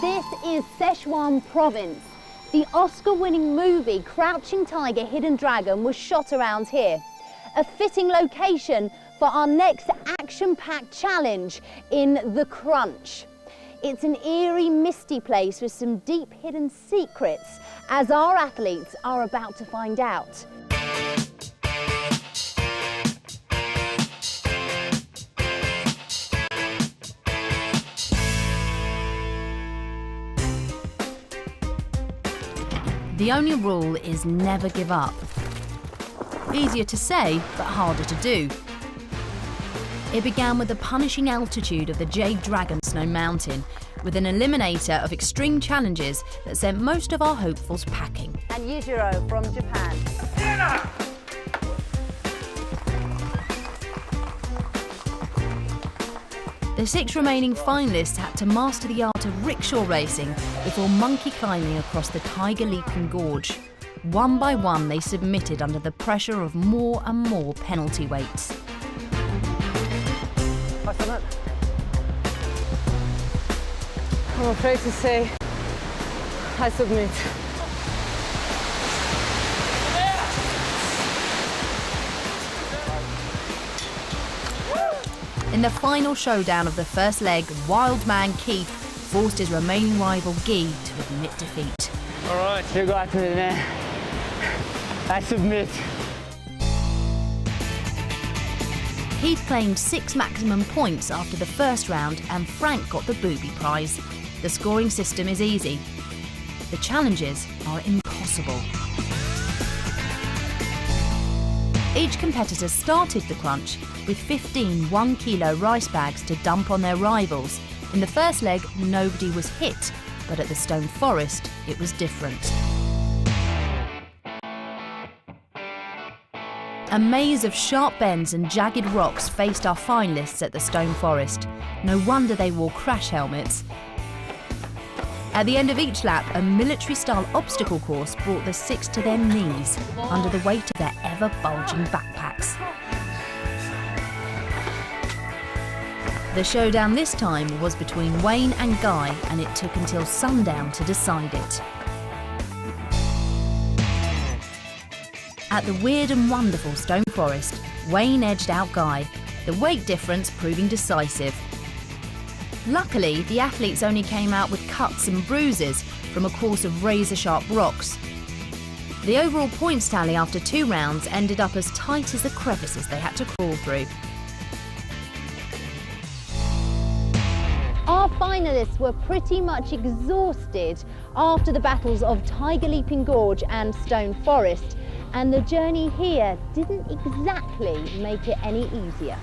This is Sichuan province. The Oscar-winning movie Crouching Tiger, Hidden Dragon was shot around here. A fitting location for our next action-packed challenge in The Crunch. It's an eerie, misty place with some deep hidden secrets, as our athletes are about to find out. The only rule is never give up. Easier to say, but harder to do. It began with the punishing altitude of the Jade Dragon Snow Mountain, with an eliminator of extreme challenges that sent most of our hopefuls packing. And Yujiro from Japan. Yeah! The 6 remaining finalists had to master the art of rickshaw racing before monkey climbing across the Tiger Leaping Gorge. One by one, they submitted under the pressure of more and more penalty weights. I'm afraid to say, I submit. In the final showdown of the first leg, wild man Keith forced his remaining rival Guy to admit defeat. All right, you got it, man. I submit. Keith claimed 6 maximum points after the first round, and Frank got the booby prize. The scoring system is easy. The challenges are impossible. Each competitor started the crunch with 15 1-kilo rice bags to dump on their rivals. In the first leg, nobody was hit, but at the Stone Forest, it was different. A maze of sharp bends and jagged rocks faced our finalists at the Stone Forest. No wonder they wore crash helmets. At the end of each lap, a military-style obstacle course brought the 6 to their knees under the weight of their ever-bulging backpacks. The showdown this time was between Wayne and Guy, and it took until sundown to decide it. At the weird and wonderful Stone Forest, Wayne edged out Guy, the weight difference proving decisive. Luckily, the athletes only came out with cuts and bruises from a course of razor-sharp rocks. The overall points tally after 2 rounds ended up as tight as the crevices they had to crawl through. Our finalists were pretty much exhausted after the battles of Tiger Leaping Gorge and Stone Forest, and the journey here didn't exactly make it any easier.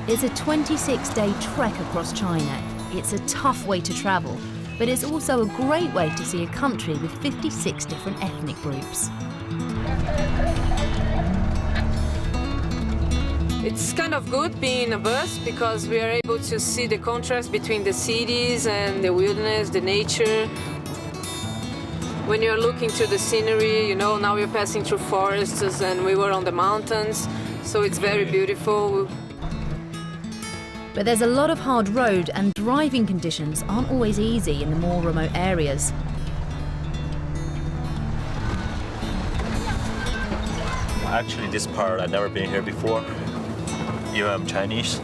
It's a 26-day trek across China. It's a tough way to travel, but it's also a great way to see a country with 56 different ethnic groups. It's kind of good being in a bus because we are able to see the contrast between the cities and the wilderness, the nature. When you're looking to the scenery, you know, now we're passing through forests and we were on the mountains, so it's very beautiful. But there's a lot of hard road and driving conditions aren't always easy in the more remote areas. Actually, this part, I've never been here before. Even I'm Chinese.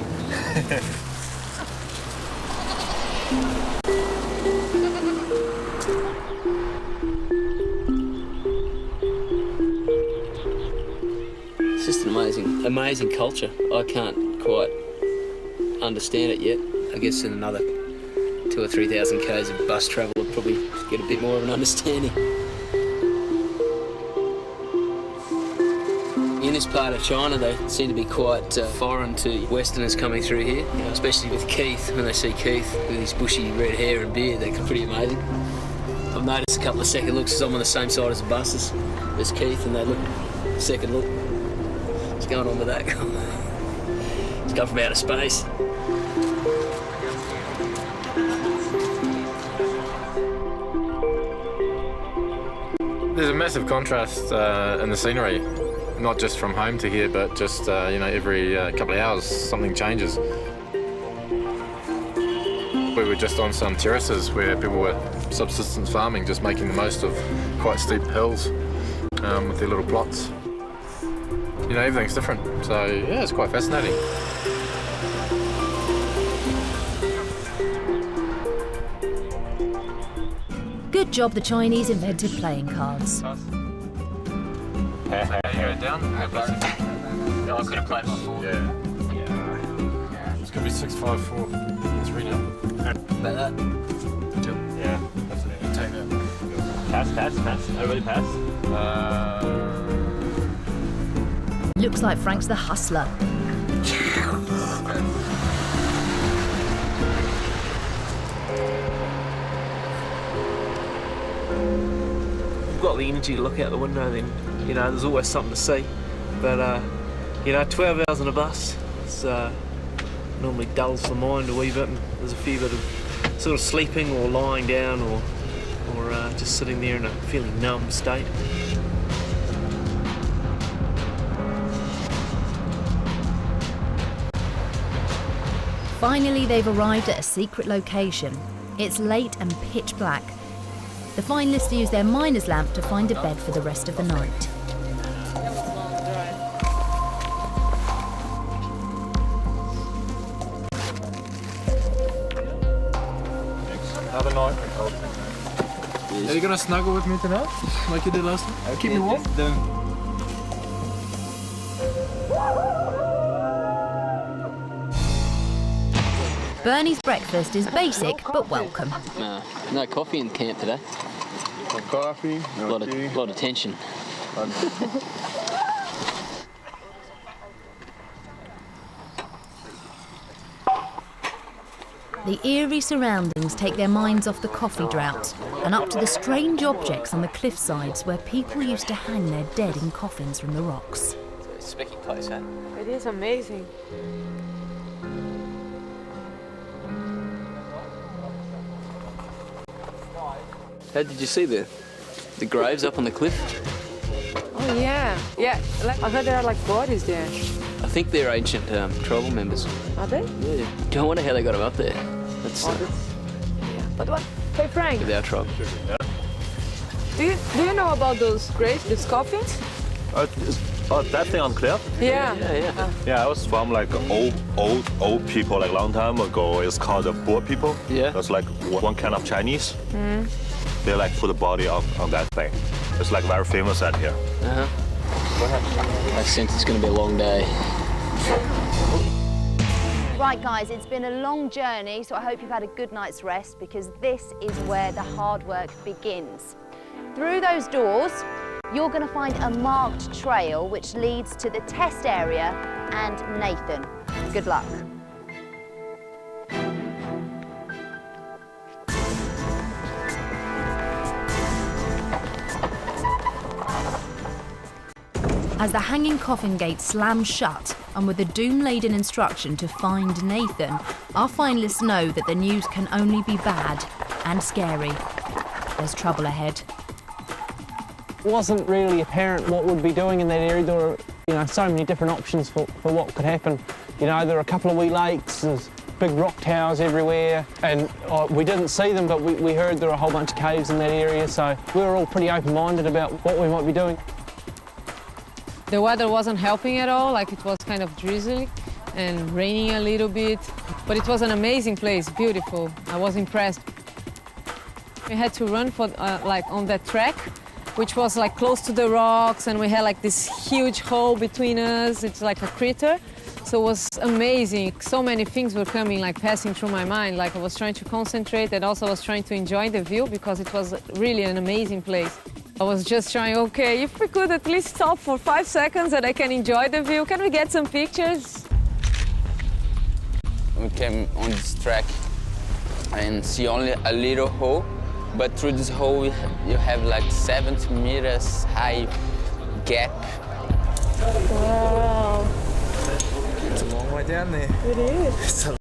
It's just an amazing culture. I can't quite understand it yet. I guess in another 2,000 or 3,000 k's of bus travel, I'd probably get a bit more of an understanding. In this part of China, they seem to be quite foreign to Westerners coming through here, you know, especially with Keith. When they see Keith with his bushy red hair and beard, they're pretty amazing. I've noticed a couple of second looks as I'm on the same side as the buses as Keith, and they look, second look. What's going on with that? It's come from outer space. There's a massive contrast in the scenery, not just from home to here, but just you know, every couple of hours something changes. We were just on some terraces where people were subsistence farming, just making the most of quite steep hills with their little plots. You know, everything's different, so yeah, it's quite fascinating. Good job the Chinese invented playing cards. How you go down? No, I could have played my 4. Yeah. It's going to be 6-5-4. 3 now. About that. Yeah. You take that. Pass. Everybody pass. Looks like Frank's the hustler. You've got the energy to look out the window, then you know there's always something to see. But you know, 12 hours on a bus, it's normally dulls the mind a wee bit, and there's a fair bit of sort of sleeping or lying down or just sitting there in a fairly numb state. Finally, they've arrived at a secret location. It's late and pitch black. The finalists use their miner's lamp to find a bed for the rest of the night. Another night. Are you going to snuggle with me tonight, like you did last time? Keep me warm? Bernie's breakfast is basic but welcome. No coffee in camp today. No coffee, A no lot tea. of tension. The eerie surroundings take their minds off the coffee drought and up to the strange objects on the cliffsides where people used to hang their dead in coffins from the rocks. It's a specky place, eh? It is amazing. How did you see the graves up on the cliff? Oh yeah. Like, I heard there are like bodies there. I think they're ancient tribal members. Are they? Yeah. I wonder how they got them up there. That's Yeah. But what? Hey Frank, with our tribe. do you know about those graves, these coffins? That thing on cliff? Yeah. Yeah. Yeah, I was from like old people like long time ago. It's called the poor people. Yeah. That's like one kind of Chinese. They like put the body on that thing. It's like very famous out here. I sense it's going to be a long day. Right guys, it's been a long journey, so I hope you've had a good night's rest because this is where the hard work begins. Through those doors, you're going to find a marked trail which leads to the test area and Nathan. Good luck. As the hanging coffin gate slams shut, and with the doom-laden instruction to find Nathan, our finalists know that the news can only be bad and scary. There's trouble ahead. It wasn't really apparent what we'd be doing in that area. There were, so many different options for what could happen. There are a couple of wee lakes, there's big rock towers everywhere, and we didn't see them, but we heard there were a whole bunch of caves in that area, so we were all pretty open-minded about what we might be doing. The weather wasn't helping at all, like it was kind of drizzly and raining a little bit, but it was an amazing place, beautiful. I was impressed. We had to run for like on that track, which was like close to the rocks, and we had like this huge hole between us. It's like a crater, so it was amazing. So many things were coming, like passing through my mind. Like I was trying to concentrate, and also I was trying to enjoy the view because it was really an amazing place. I was just trying, okay, if we could at least stop for 5 seconds and I can enjoy the view. Can we get some pictures? We came on this track and see only a little hole, but through this hole you have like 70 meters high gap. Wow. It's a long way down there. It is. It's a